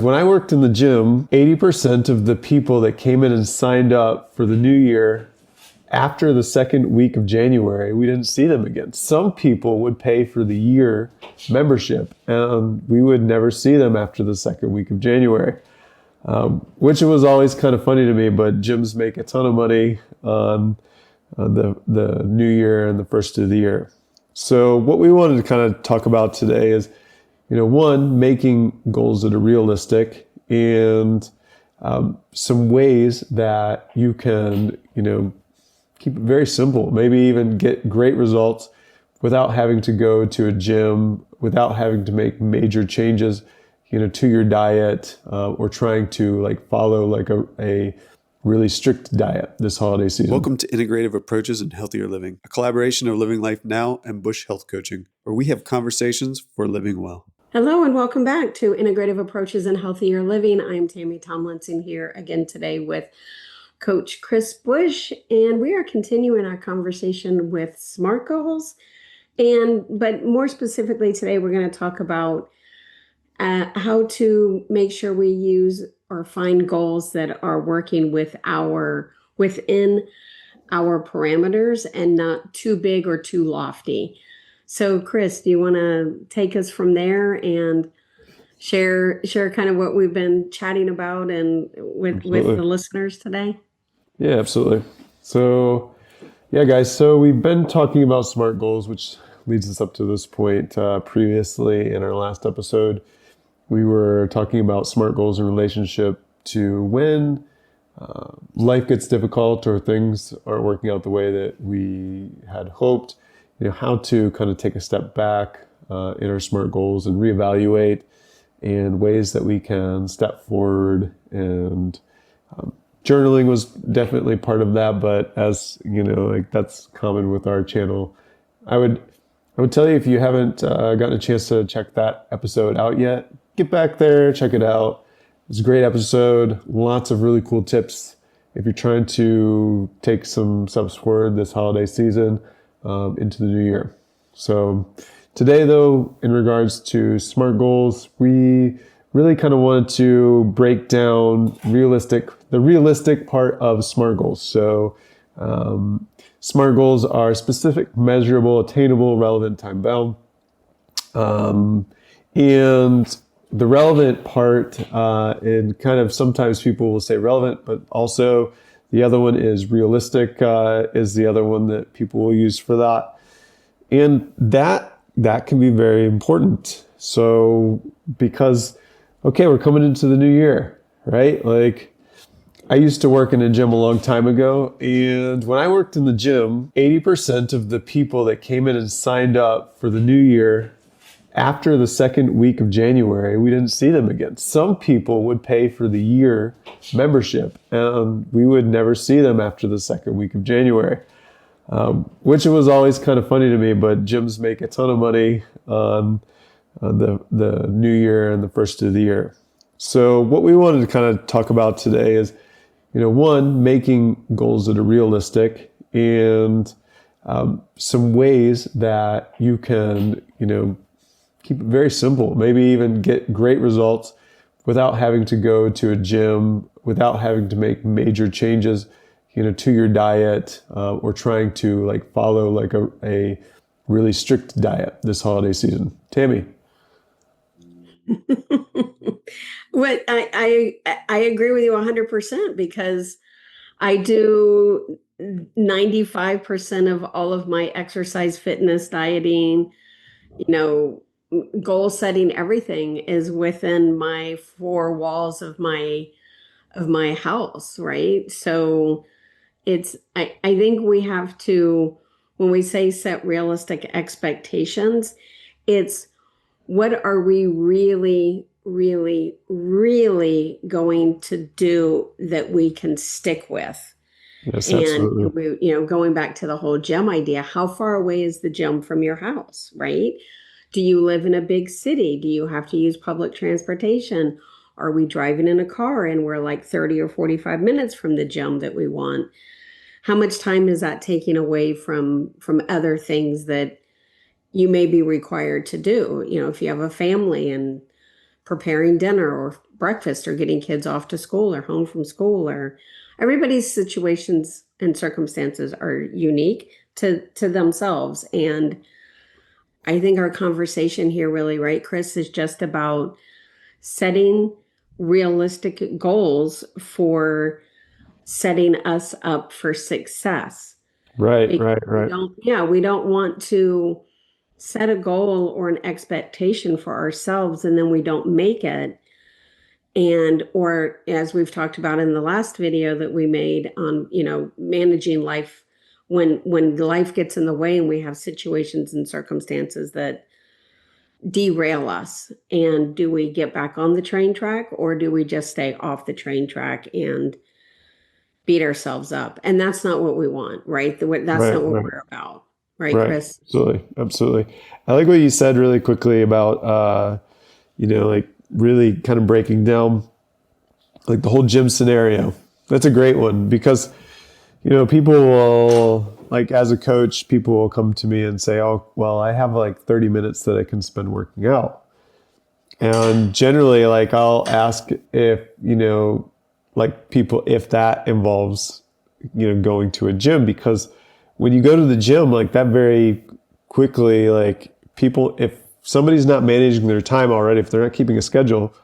When I worked in the gym, 80% of the people that came in and signed up for the new year, after the second week of January, we didn't see them again. Some people would pay for the year membership, and we would never see them after the second week of January, which was always kind of funny to me, but gyms make a ton of money on the new year and the first of the year. So what we wanted to kind of talk about today is, one, making goals that are realistic, and some ways that you can, keep it very simple, maybe even get great results without having to go to a gym, without having to make major changes, to your diet, or trying to follow a really strict diet this holiday season. Welcome to Integrative Approaches and Healthier Living, a collaboration of Living Life Now and Bush Health Coaching, where we have conversations for living well. Hello and welcome back to Integrative Approaches and Healthier Living. I'm Tami Tomlinson here again today with Coach Chris Bush, and we are continuing our conversation with SMART goals. But more specifically today, we're going to talk about how to make sure we use or find goals that are working within our parameters and not too big or too lofty. So Chris, do you want to take us from there and share kind of what we've been chatting about and with the listeners today? Yeah, absolutely. So, yeah, guys, so we've been talking about SMART goals, which leads us up to this point. Previously in our last episode, we were talking about SMART goals in relationship to when life gets difficult or things aren't working out the way that we had hoped, how to kind of take a step back in our SMART goals and reevaluate, and ways that we can step forward. And journaling was definitely part of that, but as that's common with our channel. I would tell you, if you haven't gotten a chance to check that episode out yet, get back there, check it out. It's a great episode, lots of really cool tips if you're trying to take some steps forward this holiday season into the new year. So today, though, in regards to SMART goals, we really kind of wanted to break down the realistic part of SMART goals. So SMART goals are specific, measurable, attainable, relevant, time-bound. And the relevant part, and kind of sometimes people will say relevant, but also the other one is realistic, is the other one that people will use for that. And that can be very important. So because, okay, we're coming into the new year, right? I used to work in a gym a long time ago, and when I worked in the gym, 80% of the people that came in and signed up for the new year, after the second week of January, we didn't see them again. Some people would pay for the year membership, and we would never see them after the second week of January, which was always kind of funny to me, but gyms make a ton of money on the new year and the first of the year. So what we wanted to kind of talk about today is, one, making goals that are realistic, and some ways that you can, keep it very simple, maybe even get great results without having to go to a gym, without having to make major changes, to your diet, or trying to follow a really strict diet this holiday season. Tami. Well, I agree with you 100%, because I do 95% of all of my exercise, fitness, dieting, goal setting, everything is within my four walls of my house, right? So I think we have to, when we say set realistic expectations, it's what are we really, really, really going to do that we can stick with? Yes, and absolutely. Going back to the whole gym idea, how far away is the gym from your house, right? Do you live in a big city? Do you have to use public transportation? Are we driving in a car and we're 30 or 45 minutes from the gym that we want? How much time is that taking away from other things that you may be required to do? If you have a family and preparing dinner or breakfast or getting kids off to school or home from school, or everybody's situations and circumstances are unique to themselves. And I think our conversation here really, right, Chris, is just about setting realistic goals for setting us up for success. Right, Because right. we don't want to set a goal or an expectation for ourselves and then we don't make it. And, or as we've talked about in the last video that we made on, managing life, when life gets in the way and we have situations and circumstances that derail us, and do we get back on the train track or do we just stay off the train track and beat ourselves up? And that's not what we want, right? That's Right, not what right, we're about, right, right. Chris? Absolutely, absolutely. I like what you said really quickly about, like really kind of breaking down like the whole gym scenario. That's a great one because, people will, like as a coach, people will come to me and say, oh, well, I have like 30 minutes that I can spend working out. And generally, like I'll ask if, like people, if that involves, going to a gym, because when you go to the gym, like that very quickly, like people, if somebody's not managing their time already, if they're not keeping a schedule,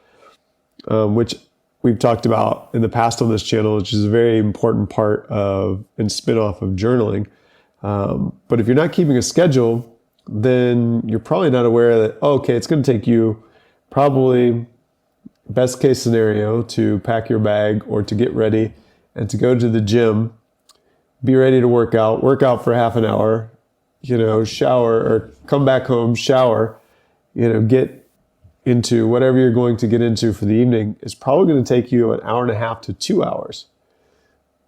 which we've talked about in the past on this channel, which is a very important part of and spin-off of journaling. But if you're not keeping a schedule, then you're probably not aware that, oh, okay, it's going to take you probably best case scenario to pack your bag or to get ready and to go to the gym, be ready to work out for half an hour, shower or come back home, shower, get into whatever you're going to get into for the evening. Is probably going to take you an hour and a half to 2 hours.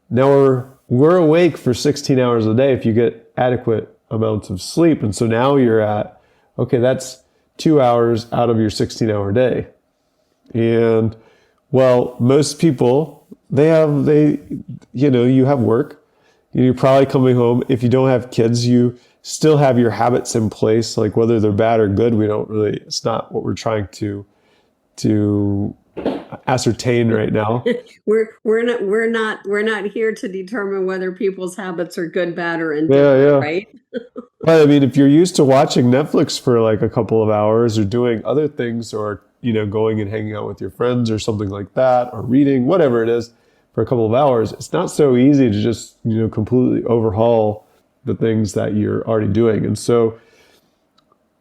Now we're awake for 16 hours a day if you get adequate amounts of sleep. And so now you're at, okay, that's 2 hours out of your 16-hour day. And well, most people, you have work. You're probably coming home. If you don't have kids, you still have your habits in place, like whether they're bad or good, it's not what we're trying to ascertain right now. we're not here to determine whether people's habits are good, bad, or indifferent, Yeah. right? But I mean, if you're used to watching Netflix for like a couple of hours or doing other things or, going and hanging out with your friends or something like that, or reading, whatever it is, for a couple of hours, it's not so easy to just, completely overhaul the things that you're already doing. And so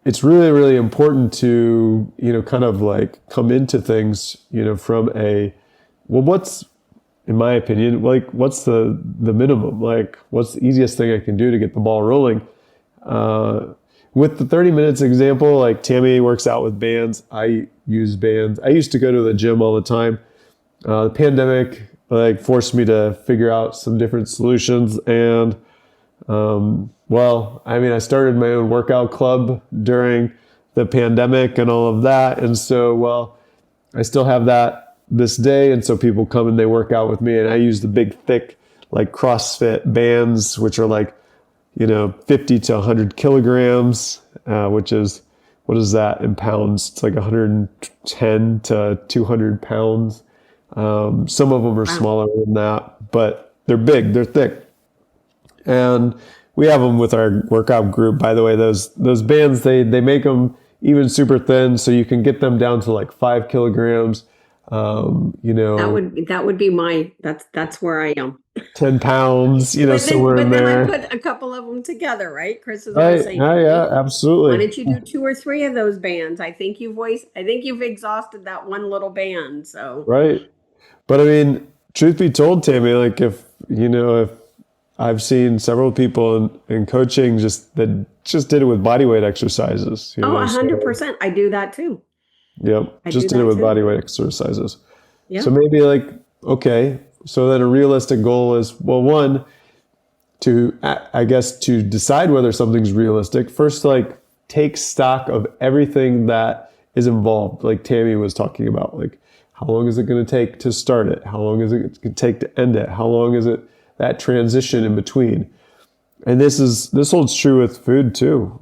it's really, really important to, kind of like come into things, from what's, in my opinion, like what's the minimum? Like what's the easiest thing I can do to get the ball rolling? With the 30 minutes example, like Tami works out with bands. I use bands. I used to go to the gym all the time. The pandemic forced me to figure out some different solutions. And I started my own workout club during the pandemic and all of that. And so, I still have that this day. And so people come and they work out with me, and I use the big, thick, like CrossFit bands, which are like, 50 to 100 kilograms, which is, what is that in pounds? It's like 110 to 200 pounds. Some of them are smaller than that, but they're big, they're thick. And we have them with our workout group. By the way, those bands, they make them even super thin, so you can get them down to like 5 kilograms. That would be that's where I am. 10 pounds, somewhere in there. But then I put a couple of them together, right? Chris is Right. saying, Yeah, absolutely. why don't you do 2 or 3 of those bands? I think you've exhausted that one little band. So right. But I mean, truth be told, Tami, like if I've seen several people in coaching that just did it with bodyweight exercises. 100%. I do that too. Yep. Just did it with bodyweight exercises. Yeah. So maybe okay. So then a realistic goal is, well, one, to decide whether something's realistic, first, take stock of everything that is involved. Like Tami was talking about, like how long is it going to take to start it? How long is it going to take to end it? How long is it that transition in between? And this holds true with food too.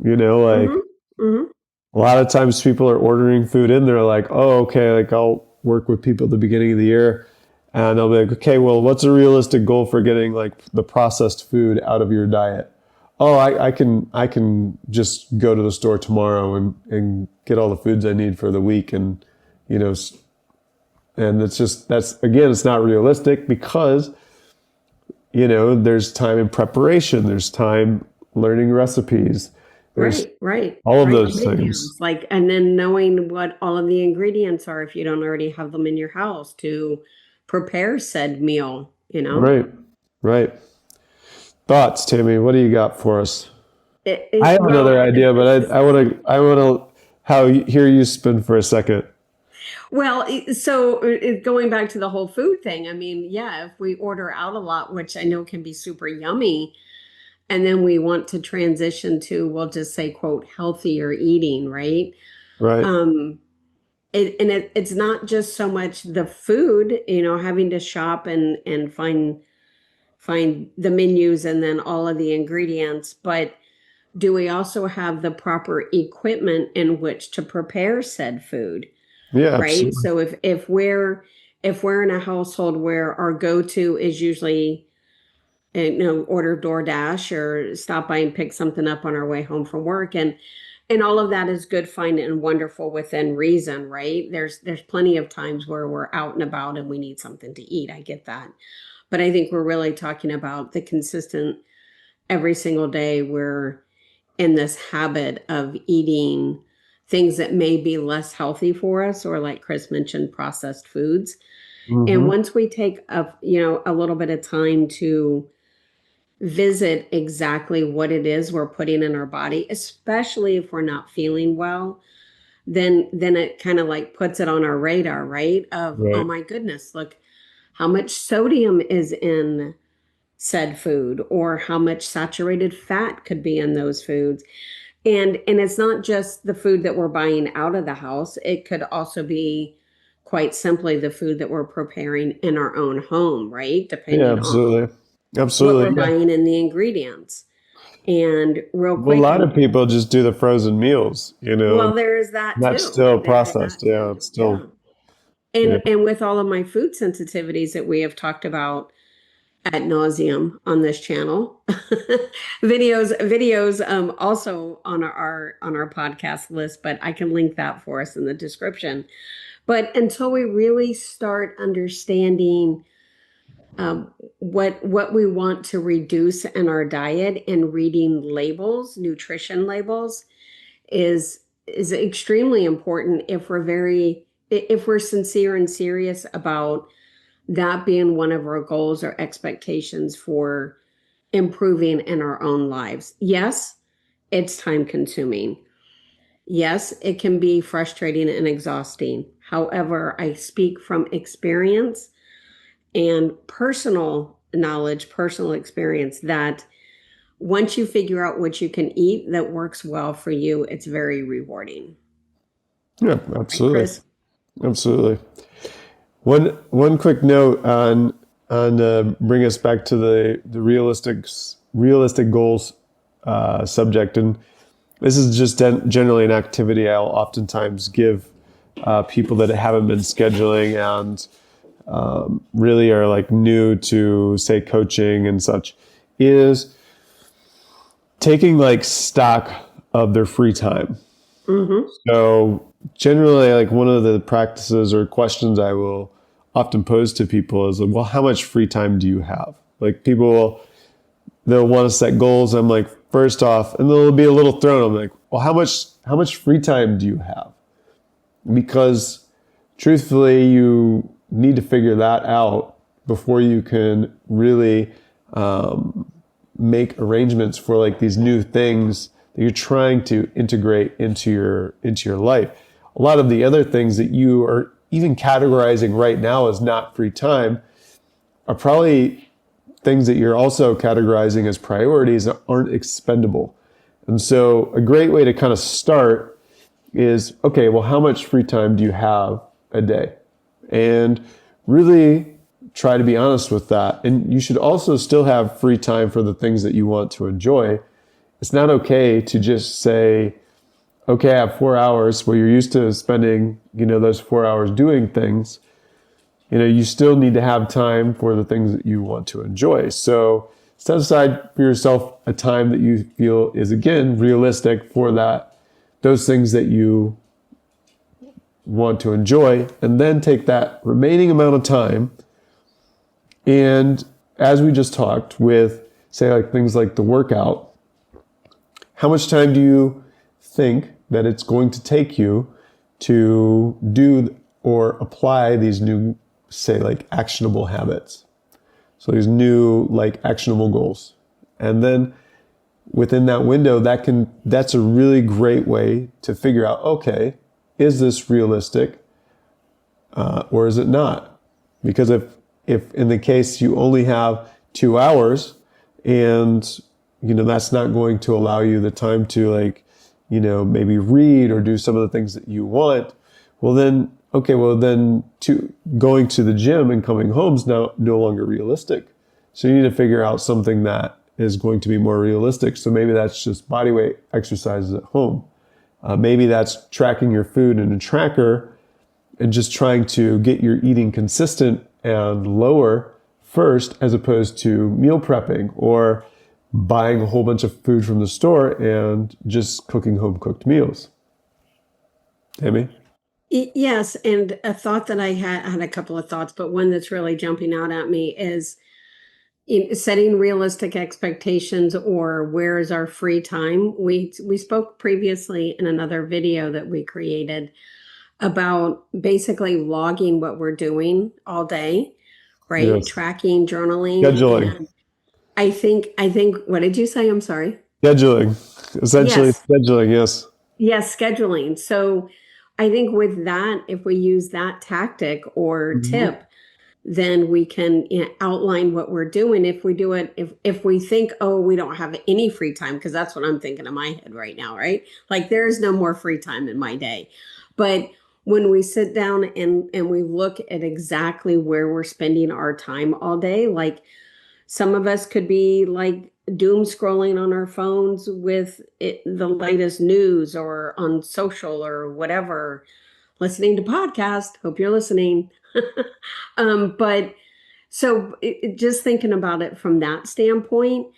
a lot of times people are ordering food in. They're like, oh, okay, like I'll work with people at the beginning of the year and they'll be like, okay, well, what's a realistic goal for getting like the processed food out of your diet? Oh, I can just go to the store tomorrow and get all the foods I need for the week. And, you know, and it's not realistic because, you know, there's time in preparation, there's time learning recipes. There's Right. all of those Ingredients, things. like, and then knowing what all of the ingredients are if you don't already have them in your house to prepare said meal, you know? Right, right. Thoughts, Tammy? What do you got for us? I have Well, another idea, but I want to hear you spin for a second. well, so going back to the whole food thing, I mean, yeah, if we order out a lot, which I know can be super yummy, and then we want to transition to, we'll just say, quote, healthier eating, right? Right. Um, it's not just so much the food, you know, having to shop and find the menus and then all of the ingredients, but do we also have the proper equipment in which to prepare said food? Yeah, Right. absolutely. So if we're in a household where our go-to is usually, you know, order DoorDash or stop by and pick something up on our way home from work, and all of that is good, fine, and wonderful within reason, right? There's plenty of times where we're out and about and we need something to eat. I get that. But I think we're really talking about the consistent every single day we're in this habit of eating things that may be less healthy for us, or like Chris mentioned, processed foods. And Hmm. once we take a little bit of time to visit exactly what it is we're putting in our body, especially if we're not feeling well, then it kind of like puts it on our radar, right? Of, oh Right. my goodness, look how much sodium is in said food, or how much saturated fat could be in those foods. And it's not just the food that we're buying out of the house. It could also be quite simply the food that we're preparing in our own home, right? Yeah, Depending on absolutely. what we're Absolutely. Yeah. buying in the ingredients. And real Well, a quick, lot of people just do the frozen meals, you know, well, and there is that that's too. still There is processed. that Yeah, too. it's Yeah. still, yeah. And with all of my food sensitivities that we have talked about ad nauseum on this channel, videos also on our podcast list, but I can link that for us in the description. But until we really start understanding what we want to reduce in our diet, and reading labels, nutrition labels, is extremely important if we're sincere and serious about that being one of our goals or expectations for improving in our own lives. Yes, it's time consuming. Yes, it can be frustrating and exhausting. However, I speak from experience and personal knowledge, personal experience, that once you figure out what you can eat that works well for you, it's very rewarding. Yeah, Right, absolutely. Chris? Absolutely. One quick note on bring us back to the realistic goals subject, and this is just generally an activity I'll oftentimes give people that haven't been scheduling and really are like new to, say, coaching and such, is taking like stock of their free time. Mm-hmm. So generally, like one of the practices or questions I will often pose to people is, like, well, how much free time do you have? Like they'll want to set goals. I'm like, first off, and they'll be a little thrown. I'm like, well, how much free time do you have? Because truthfully, you need to figure that out before you can really make arrangements for like these new things that you're trying to integrate into your life. A lot of the other things that you are even categorizing right now as not free time are probably things that you're also categorizing as priorities that aren't expendable. And so a great way to kind of start is, okay, well, how much free time do you have a day? And really try to be honest with that. And you should also still have free time for the things that you want to enjoy. It's not okay to just say, okay, I have 4 hours where you're used to spending, those 4 hours doing things, you still need to have time for the things that you want to enjoy. So set aside for yourself a time that you feel is, again, realistic for those things that you want to enjoy, and then take that remaining amount of time. And as we just talked with, say, like things like the workout, how much time do you think that it's going to take you to do or apply these new, say, like actionable habits? So these new, like, actionable goals. And then within that window, that's a really great way to figure out, okay, is this realistic or is it not? Because if in the case you only have 2 hours and, that's not going to allow you the time to, like, maybe read or do some of the things that you want, then going to the gym and coming home is now no longer realistic. So you need to figure out something that is going to be more realistic. So maybe that's just body weight exercises at home. Maybe that's tracking your food in a tracker and just trying to get your eating consistent and lower first, as opposed to meal prepping or buying a whole bunch of food from the store and just cooking home cooked meals. Amy? Yes, and a thought that I had a couple of thoughts, but one that's really jumping out at me is setting realistic expectations, or where is our free time. We spoke previously in another video that we created about basically logging what we're doing all day, right? Yes. Tracking, journaling. Scheduling. And I think, what did you say? I'm sorry. Scheduling. Essentially, Yes. scheduling, yes. Yes, scheduling. So I think with that, if we use that tactic or tip, then we can outline what we're doing. If we do it, if we think, oh, we don't have any free time, because that's what I'm thinking in my head right now, right? Like, there is no more free time in my day. But when we sit down and we look at exactly where we're spending our time all day, like some of us could be like doom scrolling on our phones with the latest news, or on social or whatever, listening to podcast. Hope you're listening. But so just thinking about it from that standpoint,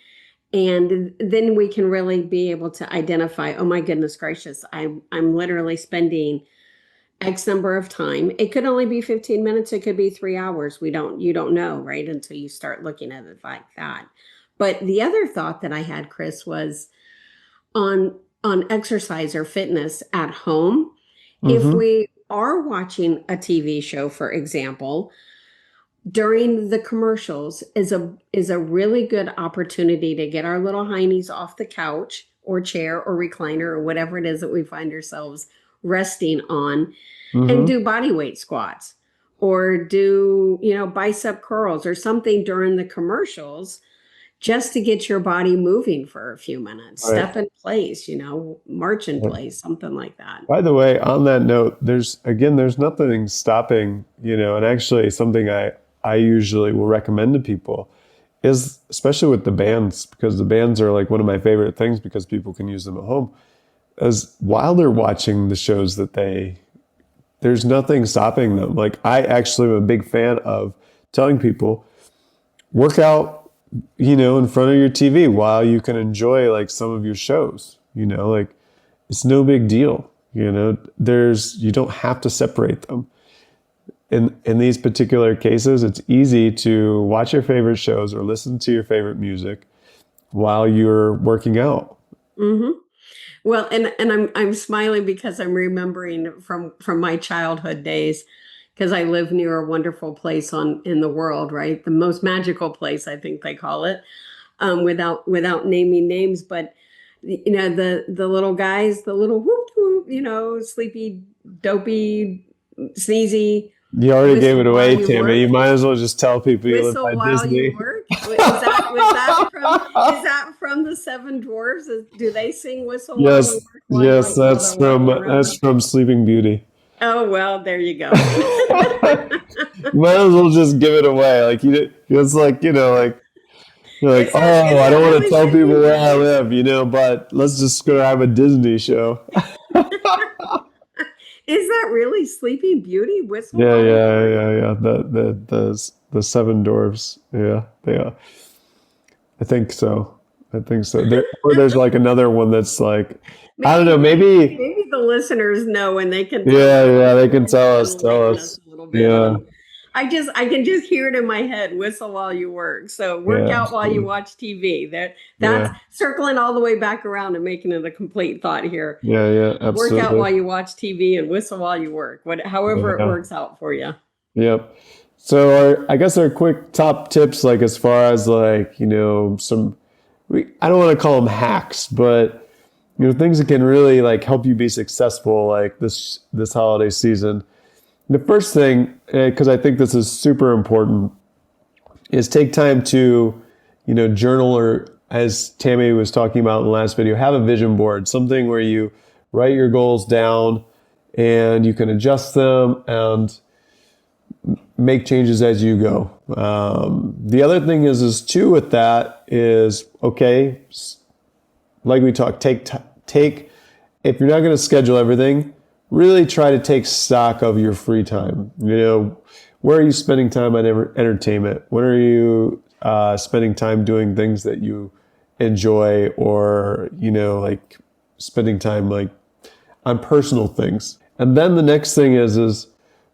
and then we can really be able to identify, oh my goodness gracious, I'm literally spending X number of time. It could only be 15 minutes. It could be 3 hours. You don't know, right? Until you start looking at it like that. But the other thought that I had, Chris, was on exercise or fitness at home. If we are watching a TV show, for example, during the commercials is a really good opportunity to get our little heinies off the couch or chair or recliner or whatever it is that we find ourselves resting on, and do body weight squats, or do, bicep curls or something during the commercials, just to get your body moving for a few minutes. Right. Step in place, march in place, something like that. By the way, on that note, there's nothing stopping, and actually something I usually will recommend to people is, especially with the bands, because the bands are like one of my favorite things because people can use them at home, as while they're watching the shows there's nothing stopping them. Like, I actually am a big fan of telling people, work out, in front of your TV while you can enjoy like some of your shows, like it's no big deal. You don't have to separate them. In these particular cases, it's easy to watch your favorite shows or listen to your favorite music while you're working out. Well, and I'm smiling because I'm remembering from my childhood days, because I live near a wonderful place in the world, right? The most magical place, I think they call it, without naming names. But the little guys, the little whoop whoop, sleepy, dopey, sneezy. You already gave it away, Whistle while you Tammy. work. You might as well just tell people you live Whistle by while Disney. you work. Was that from the Seven Dwarfs? Do they sing "Whistle While Yes, You Work"? While yes, while that's they're walking from around? Sleeping Beauty. Oh, well, there you go. You might as well just give it away. Like, it's like, like you're like, Is that I don't want really to tell Sleeping people where I Beauty? live, but let's just go have a Disney show. Is that really Sleeping Beauty? Whistle Yeah, while you yeah, work? yeah, yeah. The seven dwarfs. Yeah, they are. I think so. I think so. Or there's like another one that's like, I don't know, maybe. Maybe the listeners know and they can tell Yeah, us. yeah, they can Maybe they tell can us, tell enlighten us us. a little bit Yeah, on. I can just hear it in my head. Whistle while you work. So work yeah, out while you absolutely. watch TV. That's Yeah, circling all the way back around and making it a complete thought here. yeah, yeah, Work out absolutely. while you watch TV and whistle while you work. However it Yeah, works out for you. yep. So I guess our quick top tips, like as far as like, I don't want to call them hacks, but things that can really like help you be successful like this holiday season. The first thing, because I think this is super important, is take time to, journal, or as Tammy was talking about in the last video, have a vision board, something where you write your goals down and you can adjust them and make changes as you go. The other thing is too with that is, okay, like we talked, take, if you're not going to schedule everything, really try to take stock of your free time. Where are you spending time on entertainment? When are you spending time doing things that you enjoy, or, like spending time like on personal things? And then the next thing is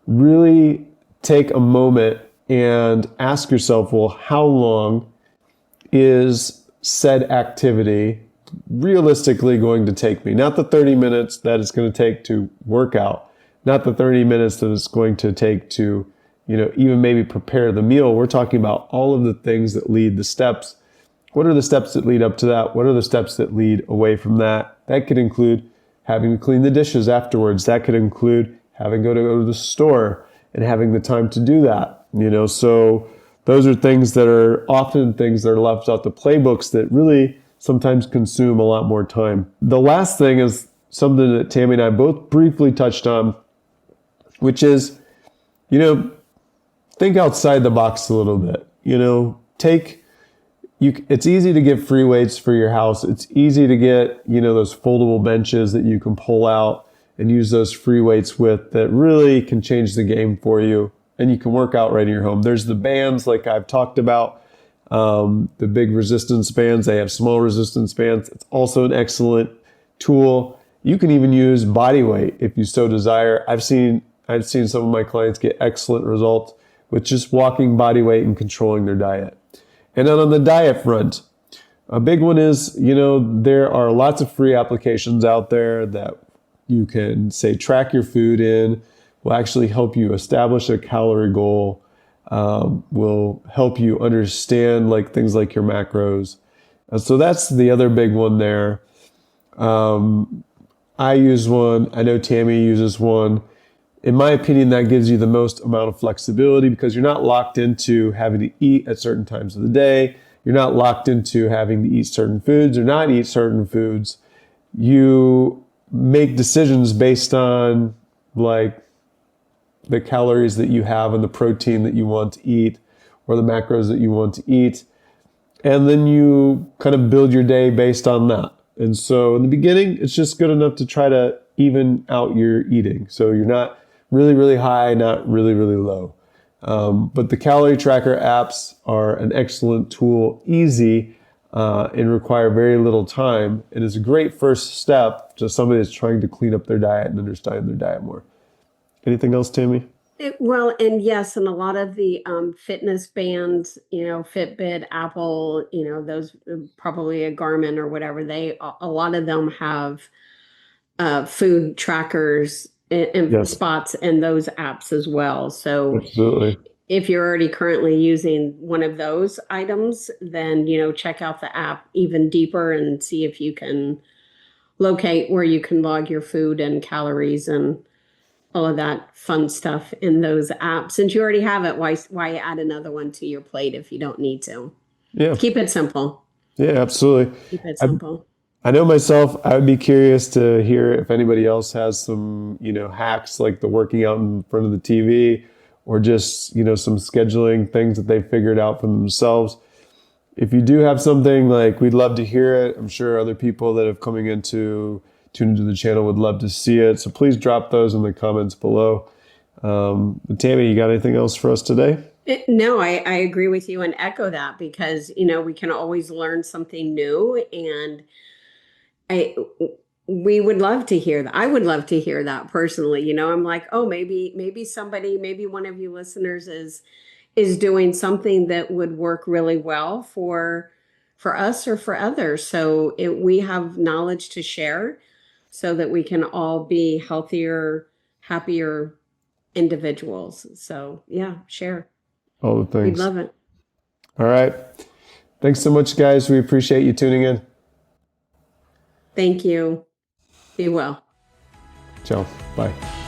really take a moment and ask yourself, well, how long is said activity realistically going to take me? Not the 30 minutes that it's going to take to work out, not the 30 minutes that it's going to take to, even maybe prepare the meal. We're talking about all of the things that lead the steps. What are the steps that lead up to that? What are the steps that lead away from that? That could include having to clean the dishes afterwards. That could include having to go to the store and having the time to do that. So those are things that are often things that are left out the playbooks that really sometimes consume a lot more time. The last thing is something that Tammy and I both briefly touched on, which is, think outside the box a little bit. It's easy to get free weights for your house. It's easy to get, those foldable benches that you can pull out and use those free weights with, that really can change the game for you. And you can work out right in your home. There's the bands like I've talked about, the big resistance bands. They have small resistance bands. It's also an excellent tool. You can even use body weight if you so desire. I've seen some of my clients get excellent results with just walking body weight and controlling their diet. And then on the diet front, a big one is, there are lots of free applications out there that you can say track your food in, will actually help you establish a calorie goal, will help you understand like things like your macros. So that's the other big one there. I use one. I know Tammy uses one. In my opinion, that gives you the most amount of flexibility because you're not locked into having to eat at certain times of the day. You're not locked into having to eat certain foods or not eat certain foods. You make decisions based on like the calories that you have and the protein that you want to eat or the macros that you want to eat. And then you kind of build your day based on that. And so in the beginning, it's just good enough to try to even out your eating. So you're not really, really high, not really, really low. But the calorie tracker apps are an excellent tool, easy, and require very little time. It is a great first step to somebody that's trying to clean up their diet and understand their diet more. Anything else, Tammy? Well, and yes, and a lot of the fitness bands, Fitbit, Apple, those probably a Garmin or whatever, a lot of them have food trackers and Yes, spots in those apps as well. So absolutely. if you're already currently using one of those items, then, check out the app even deeper and see if you can locate where you can log your food and calories and all of that fun stuff in those apps. Since you already have it, why add another one to your plate if you don't need to? Yeah, Keep it simple. yeah, absolutely. Keep it I, simple. I know myself, I would be curious to hear if anybody else has some, hacks like the working out in front of the TV or just, some scheduling things that they figured out for themselves. If you do have something, like we'd love to hear it. I'm sure other people that have coming into tune into the channel would love to see it. So please drop those in the comments below. Tami, you got anything else for us today? No, I agree with you and echo that, because, we can always learn something new, and we would love to hear that. I would love to hear that personally. I'm like, oh, maybe somebody, maybe one of you listeners is doing something that would work really well for us or for others. So we have knowledge to share so that we can all be healthier, happier individuals. So yeah, share. All the We'd things. love it. All right. Thanks so much, guys. We appreciate you tuning in. Thank you. Be well. Ciao. Bye.